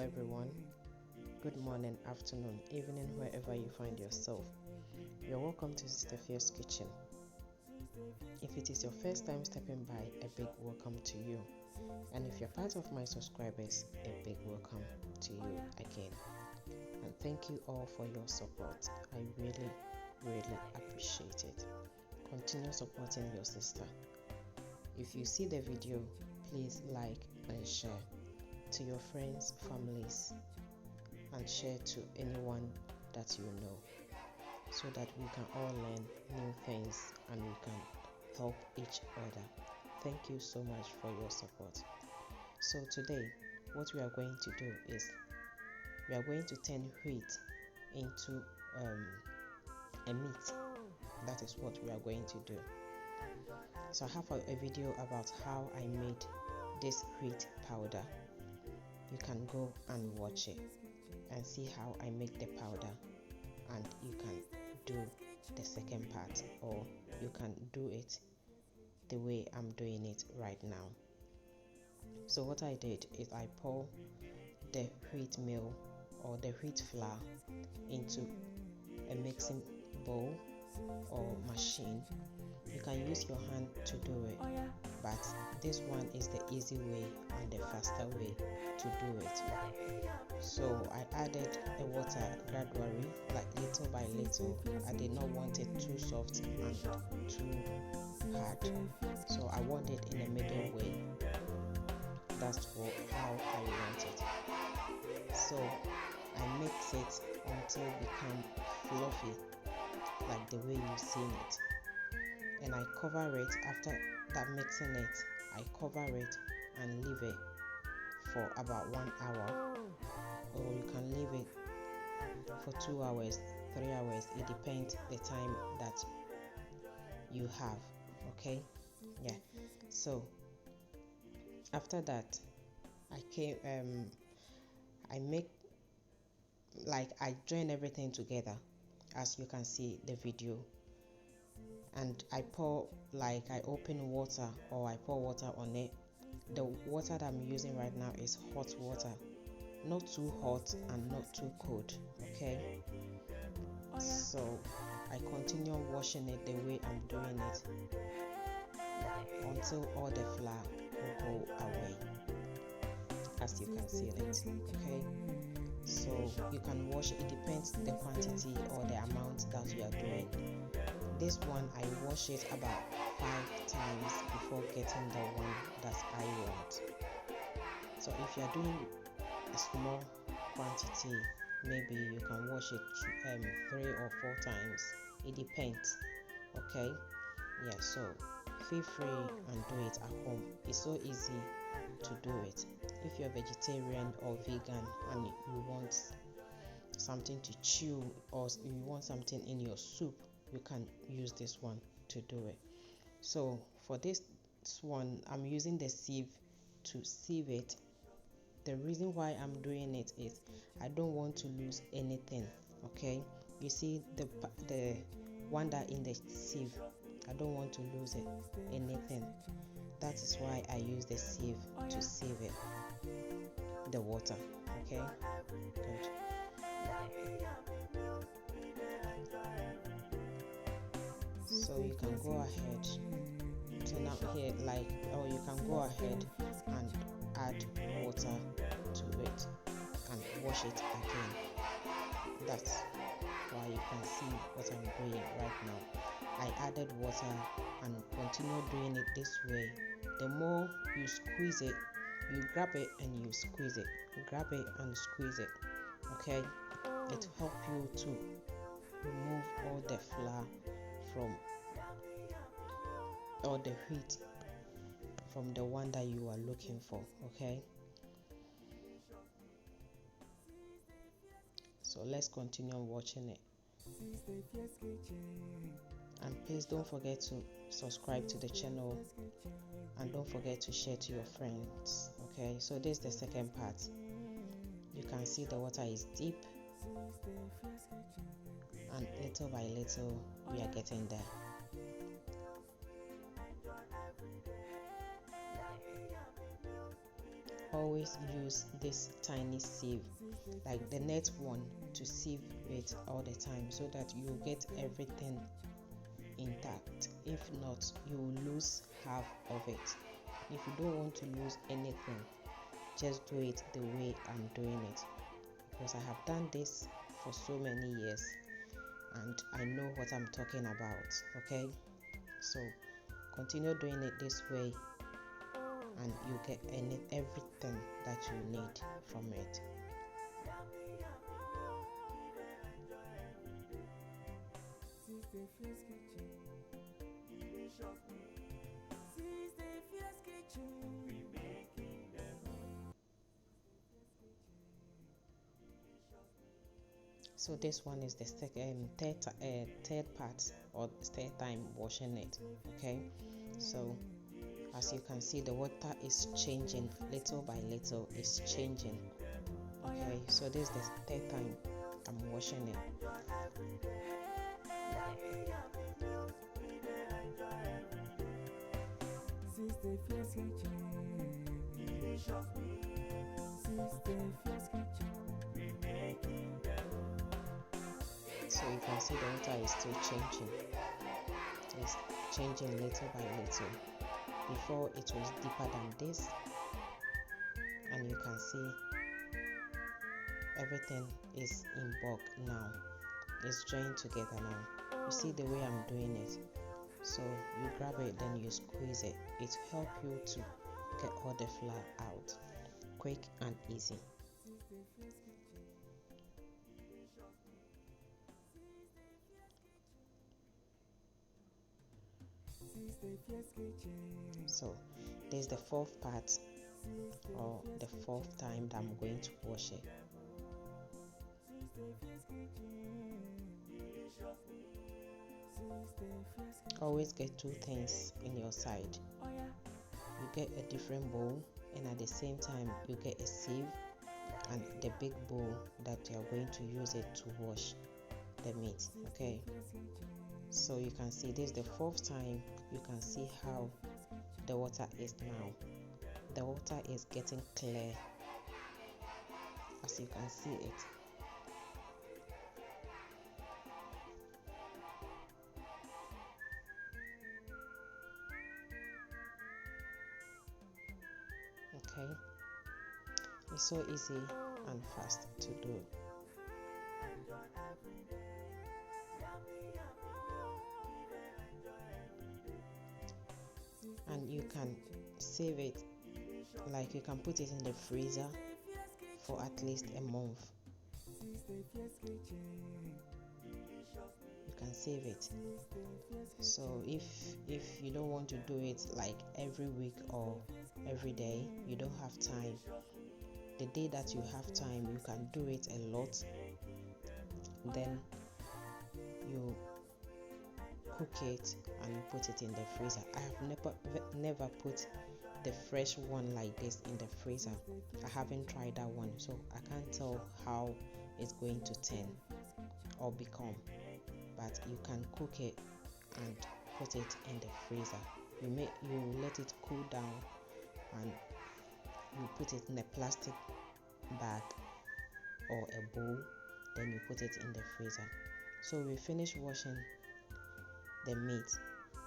everyone. Good morning, afternoon, evening, wherever you find yourself. You're welcome to Sister Fierce Kitchen. If it is your first time stepping by, a big welcome to you. And if you're part of my subscribers, a big welcome to you again. And thank you all for your support. I really appreciate it. Continue supporting your sister. If you see the video, please like and share to your friends, families, and share to anyone that you know, so that we can all learn new things and we can help each other. Thank you so much for your support. So today, what we are going to do is we are going to turn wheat into a meat. That is what we are going to do. So I have a video about how I made this wheat powder. You can go and watch it and see how I make the powder, and you can do the second part, or you can do it the way I'm doing it right now. So what I did is I pour the wheat meal or the wheat flour into a mixing bowl or machine. You can use your hand to do it, but this one is the easy way and the faster way to do it. So I added the water gradually, like little by little. I did not want it too soft and too hard, so I want it in a middle way. That's how I want it. So I mix it until it becomes fluffy, like the way you've seen it. And I cover it. After that mixing it, I cover it and leave it for about 1 hour, or you can leave it for 2 hours, 3 hours. It depends the time that you have. Okay, yeah. So after that, I join everything together, as you can see the video. And I open water, or I pour water on it. The water that I'm using right now is hot water, not too hot and not too cold. Okay, so I continue washing it the way I'm doing it until all the flour will go away, as you can see it. Okay, so you can wash it. It depends the quantity or the amount that you are doing. This one, I wash it about 5 times before getting the one that I want. So if you are doing a small quantity, maybe you can wash it 3 or 4 times. It depends. Okay, yeah. So feel free and do it at home. It's so easy to do it. If you're vegetarian or vegan and you want something to chew, or you want something in your soup, you can use this one to do it. So for this one, I'm using the sieve to sieve it. The reason why I'm doing it is I don't want to lose anything. Okay, you see the one that in the sieve, I don't want to lose anything. That is why I use the sieve to sieve it, the water. Okay, good. So you can go ahead. So now here, you can go ahead and add water to it and wash it again. That's why you can see what I'm doing right now. I added water and continue doing it this way. The more you squeeze it, you grab it and you squeeze it. Grab it and squeeze it. Okay, it helps you to remove all the flour from, or the wheat from the one that you are looking for. Okay, so let's continue watching it. And please don't forget to subscribe to the channel, and don't forget to share to your friends. Okay, so this is the second part. You can see the water is deep, and little by little we are getting there. always use this tiny sieve, like the net one, to sieve it all the time so that you get everything intact. If not, you will lose half of it. If you don't want to lose anything, just do it the way I'm doing it, because I have done this for so many years and I know what I'm talking about. Okay, so continue doing it this way and you get everything that you need from it. So this one is the third part, or third time washing it. Okay, so as you can see, the water is changing little by little. It's changing. Okay, so this is the third time I'm washing it. So you can see the water is still changing. It's changing little by little. Before it was deeper than this, and you can see everything is in bulk now. It's joined together now. You see the way I'm doing it. So you grab it, then you squeeze it. It helps you to get all the flour out, quick and easy. So this is the fourth part, or the fourth time that I'm going to wash it. Always get two things in your side. You get a different bowl, and at the same time you get a sieve and the big bowl that you are going to use it to wash the meat. Okay, so you can see this is the fourth time. You can see how the water is now. The water is getting clear, as you can see it. Okay, it's so easy and fast to do. And you can save it, like you can put it in the freezer for at least a month. You can save it. So if you don't want to do it like every week or every day, you don't have time, the day that you have time, you can do it a lot. Then you cook it and you put it in the freezer. I have never put the fresh one like this in the freezer. I haven't tried that one, so I can't tell how it's going to turn or become. But you can cook it and put it in the freezer. You let it cool down and you put it in a plastic bag or a bowl, then you put it in the freezer. So we finish washing the meat.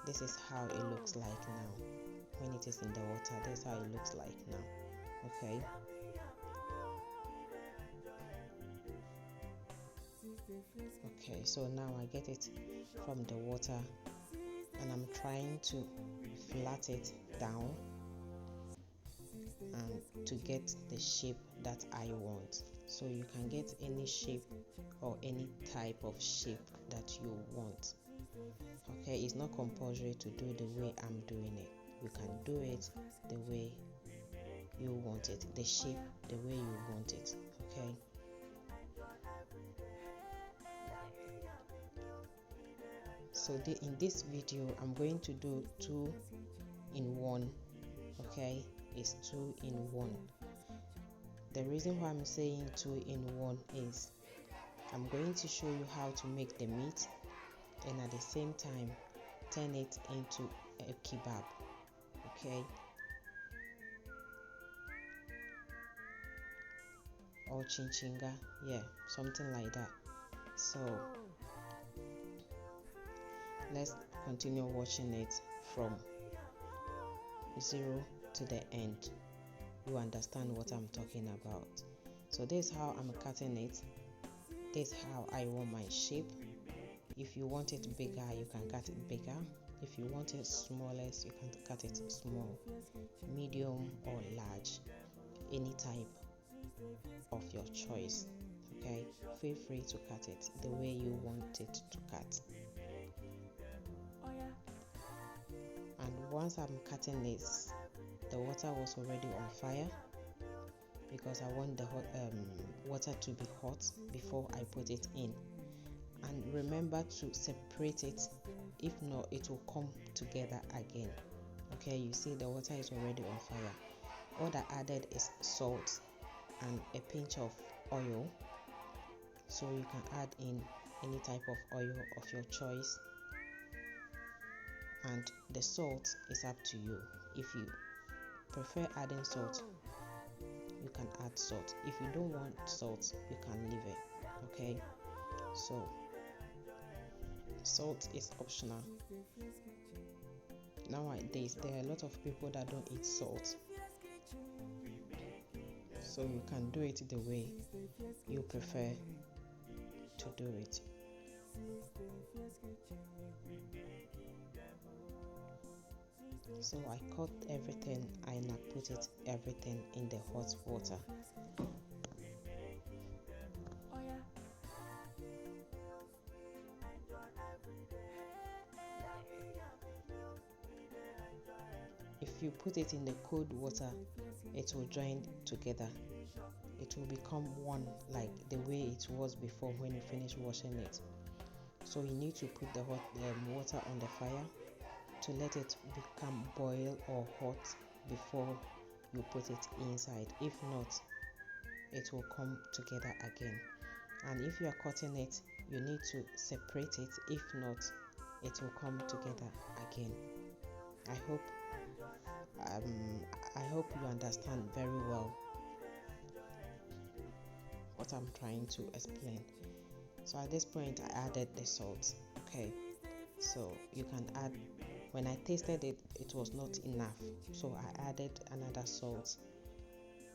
This is how it looks like now. When it is in the water, this is how it looks like now. Okay, so now I get it from the water and I'm trying to flat it down and to get the shape that I want. So you can get any shape or any type of shape that you want. Okay, it's not compulsory to do the way I'm doing it. You can do it the way you want it, the shape the way you want it. Okay, so in this video I'm going to do 2 in 1. Okay, it's 2 in 1. The reason why I'm saying 2 in 1 is I'm going to show you how to make the meat and at the same time turn it into a kebab. Okay, or Chinchinga, yeah, something like that. So let's continue watching it from zero to the end. You understand what I'm talking about. So this is how I'm cutting it. This is how I want my shape. If you want it bigger, you can cut it bigger. If you want it smallest, you can cut it small, medium or large, any type of your choice. Okay, feel free to cut it the way you want it to cut. And once I'm cutting this, the water was already on fire because I want the water to be hot before I put it in. And remember to separate it, if not it will come together again. Okay, you see the water is already on fire. All that added is salt and a pinch of oil. So you can add in any type of oil of your choice, and the salt is up to you. If you prefer adding salt, you can add salt. If you don't want salt, you can leave it. Okay, so salt is optional. Nowadays there are a lot of people that don't eat salt, so you can do it the way you prefer to do it. So I cut everything and I put everything in the hot water. If you put it in the cold water, it will join together. It will become one, like the way it was before when you finish washing it. So you need to put the hot water on the fire to let it become boil or hot before you put it inside. If not, it will come together again. And if you are cutting it, you need to separate it. If not, it will come together again. I hope you understand very well what I'm trying to explain. So at this point I added the salt. Okay, so you can add. When I tasted it, it was not enough, so I added another salt.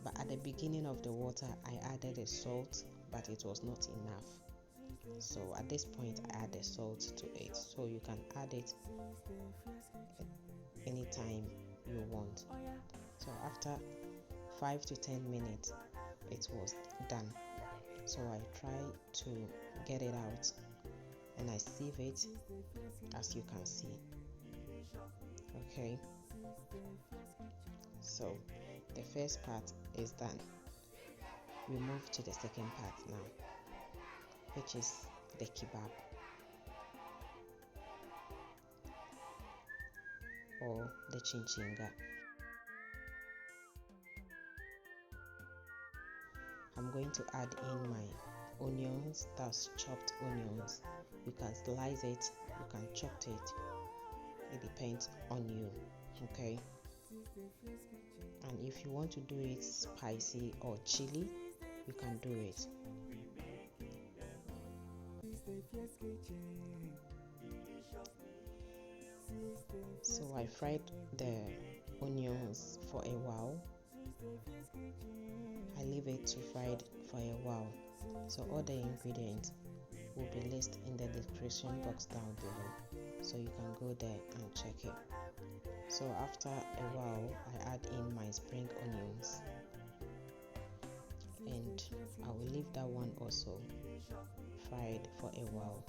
But at the beginning of the water I added a salt, but it was not enough. So at this point I add the salt to it. So you can add it anytime you want. So after 5 to 10 minutes it was done. So I try to get it out and I sieve it, as you can see. Okay, so the first part is done. We move to the second part now, which is the kebab or the chinchinga. I'm going to add in my onions, that's chopped onions. You can slice it, you can chop it. It depends on you. Okay, and if you want to do it spicy or chili, you can do it. So I fried the onions for a while. I leave it to fry for a while. So all the ingredients will be listed in the description box down below, so you can go there and check it. So after a while I add in my spring onions, and I will leave that one also fried for a while.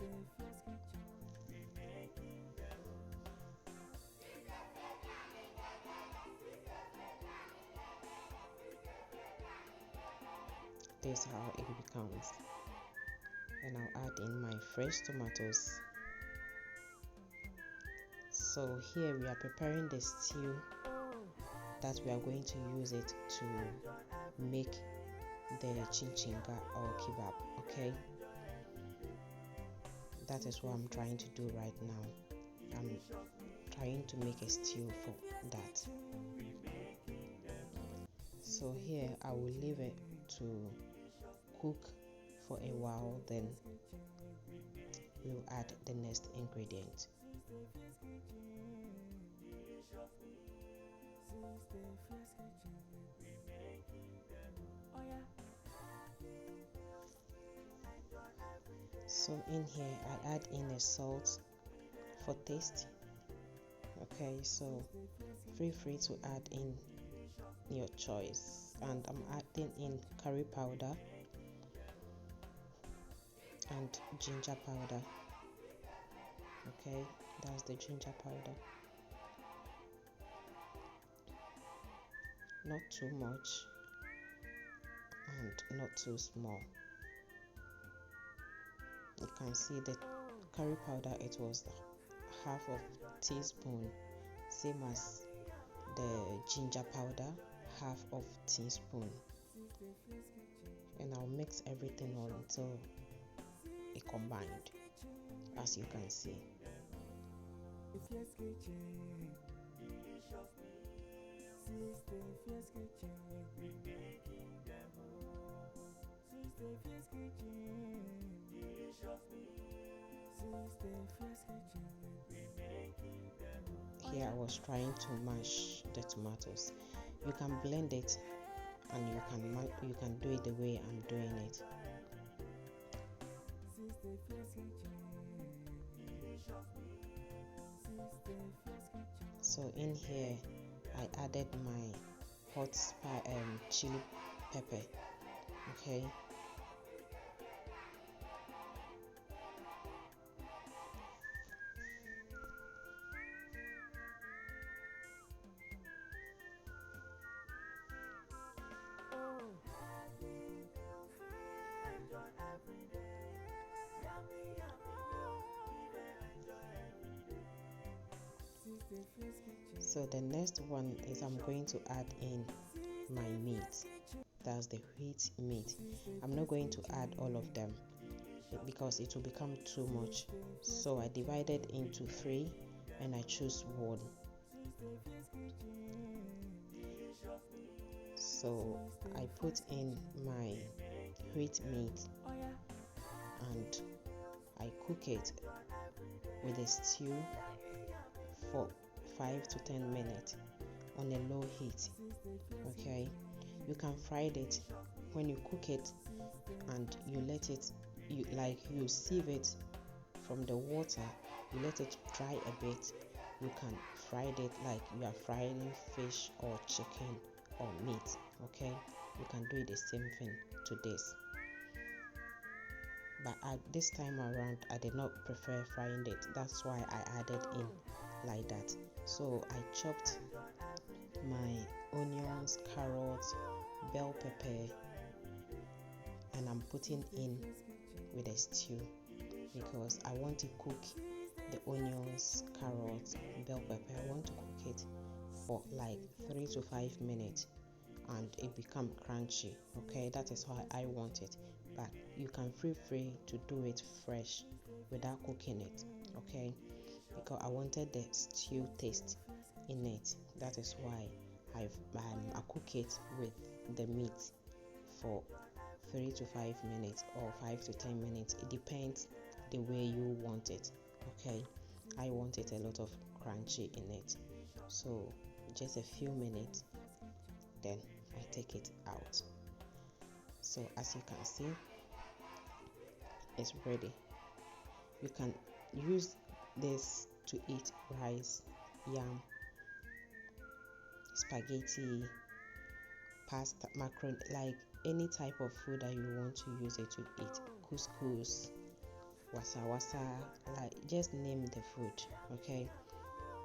This is how it becomes. And I'll add in my fresh tomatoes. So here we are preparing the stew that we are going to use it to make the chinchinga or kebab. Okay, that is what I'm trying to do right now. I'm trying to make a stew for that. So here I will leave it to cook for a while, then we'll add the next ingredient. So in here I add in a salt for taste. Okay, so feel free to add in your choice, and I'm adding in curry powder and ginger powder. Okay, that's the ginger powder. Not too much and not too small. You can see the curry powder, it was half of teaspoon, same as the ginger powder, half of teaspoon. And I'll mix everything all until it combined, as you can see. Here I was trying to mash the tomatoes. You can blend it, and you can do it the way I'm doing it. So in here I added my hot chili pepper. Okay, so the next one is I'm going to add in my meat. That's the wheat meat. I'm not going to add all of them because it will become too much. So I divided into 3 and I choose 1. So I put in my wheat meat and I cook it with a stew for 5 to 10 minutes on a low heat. Okay, you can fry it. When you cook it and you let it, you sieve it from the water, you let it dry a bit, you can fry it like you are frying fish or chicken or meat. Okay, you can do the same thing to this, but at this time around I did not prefer frying it. That's why I added in like that. So I chopped my onions, carrots, bell pepper, and I'm putting in with a stew because I want to cook the onions, carrots, bell pepper. I want to cook it for like 3 to 5 minutes and it become crunchy. Okay, that is how I want it, but you can feel free to do it fresh without cooking it. Okay, because I wanted the stew taste in it. That is why I cook it with the meat for 3 to 5 minutes or 5 to 10 minutes. It depends the way you want it. Okay, I wanted a lot of crunchy in it, so just a few minutes, then I take it out. So as you can see, it's ready. You can use this to eat rice, yam, spaghetti, pasta, macaroni, like any type of food that you want to use it to eat. Couscous, wasa wasa, like just name the food. Okay,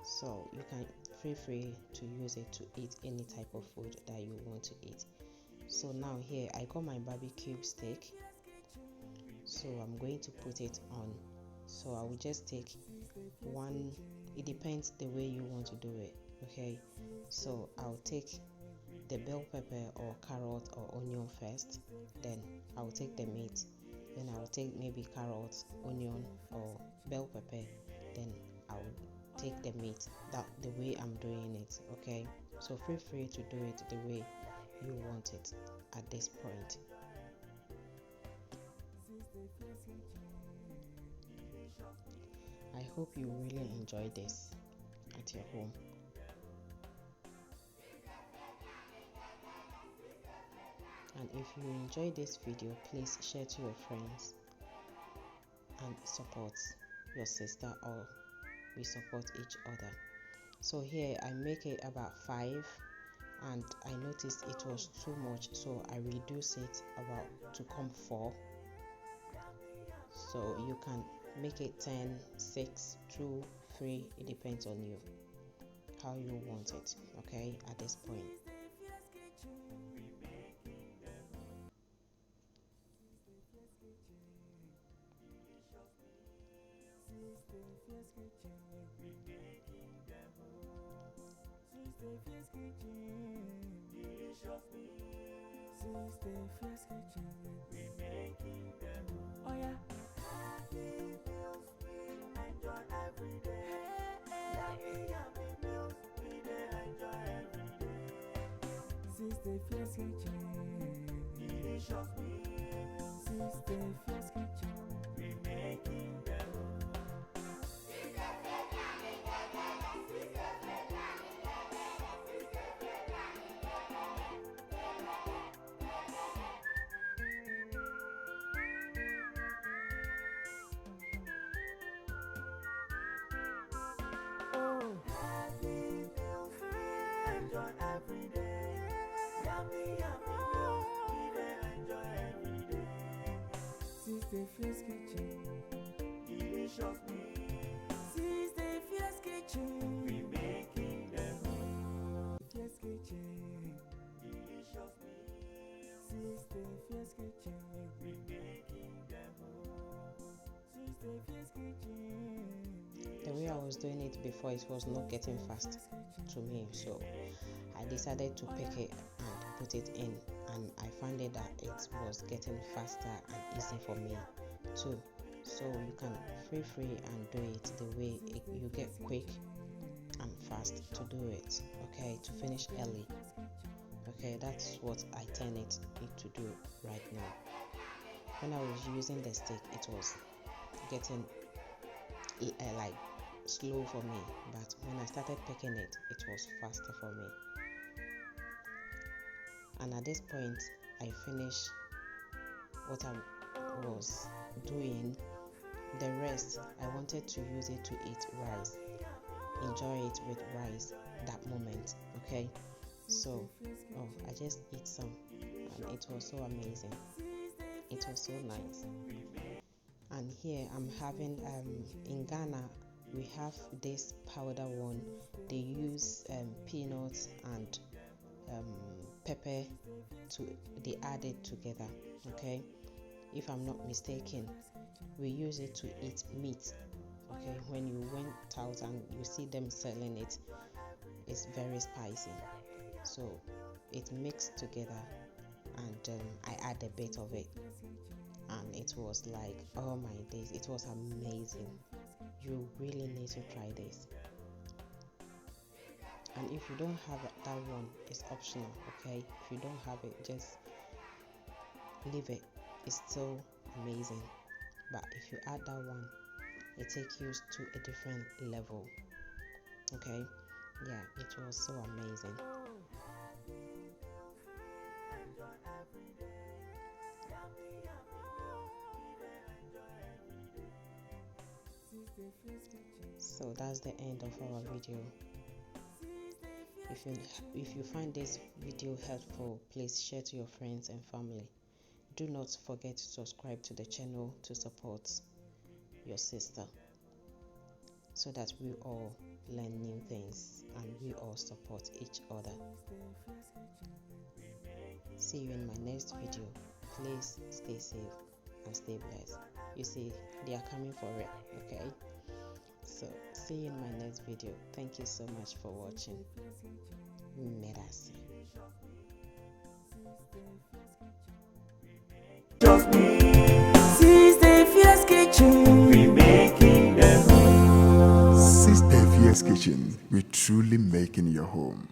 so you can feel free to use it to eat any type of food that you want to eat. So now here I got my barbecue steak, so I'm going to put it on. So I will just take one, it depends the way you want to do it. Okay, so I'll take the bell pepper or carrot or onion first, then I'll take the meat, then I'll take maybe carrot, onion or bell pepper, then I'll take the meat. That the way I'm doing it. Okay, so feel free to do it the way you want it at this point. I hope you really enjoy this at your home. And if you enjoy this video, please share to your friends and support your sister, or we support each other. So here I make it about 5, and I noticed it was too much, so I reduce it about to come 4. So you can make it 10, 6, 2, 3, it depends on you how you want it, okay, at this point. Oh yeah. Happy meals we enjoy every day. Yummy, yummy meals we enjoy every day. Sister Fierce Kitchen, delicious meals. Sister Fierce Kitchen, we making them. Every day, yummy, yummy meals we enjoy every day. Sister Fierce Kitchen, delicious meals. Sister Fierce Kitchen, we making them home. Fierce Kitchen, delicious meals. Sister Fierce Kitchen, we making them home. Sister Fierce Kitchen. The way I was doing it before, it was not getting fast to me, so I decided to pick it and put it in, and I found it that it was getting faster and easy for me too. So you can feel free and do it the way you get quick and fast to do it, okay, to finish early. Okay, that's what I turn it to do right now. When I was using the stick, it was getting like slow for me, but when I started picking it, it was faster for me. And at this point, I finished what I was doing. The rest, I wanted to use it to eat rice, enjoy it with rice that moment, okay? So I just eat some, and it was so amazing. It was so nice. And here I'm having in Ghana we have this powder one. They use peanuts and pepper they add it together, okay? If I'm not mistaken, we use it to eat meat, okay? When you went out and you see them selling it, it's very spicy, so it mixed together, and I add a bit of it, and it was like, oh my days, it was amazing. You really need to try this. And if you don't have that one, it's optional, okay? If you don't have it, just leave it. It's still amazing. But if you add that one, it takes you to a different level, okay? Yeah, it was so amazing. So that's the end of our video. If you find this video helpful, please share to your friends and family. Do not forget to subscribe to the channel to support your sister, so that we all learn new things and we all support each other. See you in my next video. Please stay safe and stay blessed. You see, they are coming for it, okay? So see you in my next video. Thank you so much for watching. Merci. Sister Fierce Kitchen, we making the home. Sister Fierce Kitchen, we truly making your home.